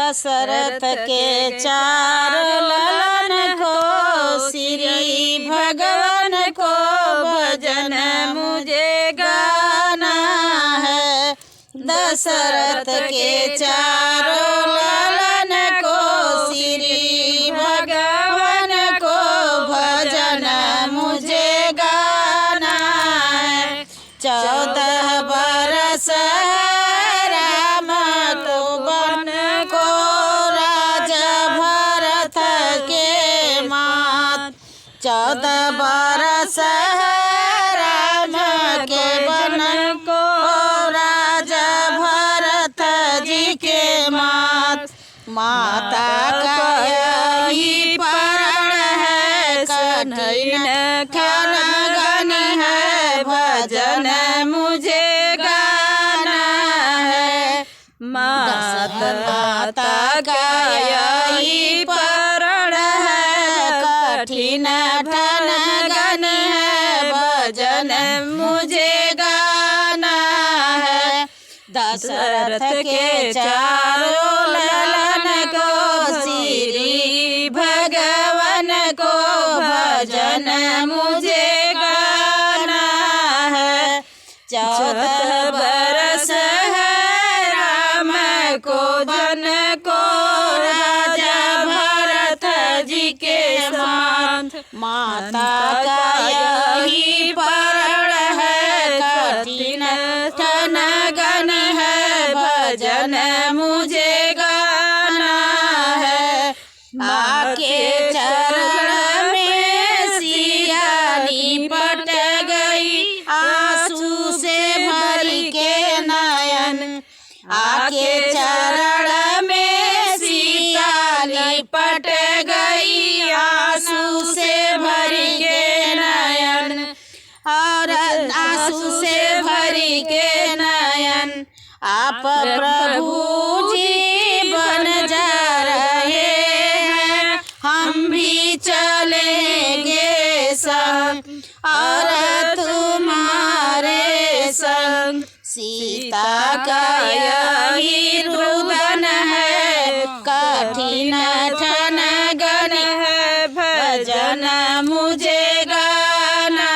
दशरथ के चार ललन को, श्री भगवान को भजन मुझे गाना है। दशरथ के चार ललन को, श्री भगवान को भजन मुझे गाना है। 14 बरस राम को बन को राजा भरत के मात। 14 बरस राम के बन को राजा भरत जी के मात। माता का यही प्रण है, कठिन खन गन है, भजन मुझे गाना है। माता का यही प्रण है, कठिन ठन गन है, भजन मुझे गाना है। दशरथ के चारों ललन को, श्री भगवान को भजन मुझे गाना है। 14 बरस है राम को जन को राजा भरत जी के साथ। माता का यही प्रण है, कठिन ठन गन है, भजन मुझे गाना है। आके चरण में सिया लिपट गई, आंसू से भर के नयन। आके चरण में सिया लिपट गई, आंसू से भर के नयन। और आंसू से भर के नयन। आप प्रभु जी बन जा रहे हैं, हम भी चलेंगे संग और तुम्हारे संग। सीता का यही रुदन है, कठिन ठन गन है, भजन मुझे गाना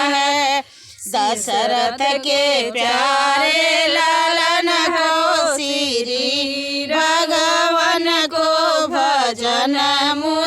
है। दशरथ के प्यारे लालन को, श्री भगवान को भजन मुझे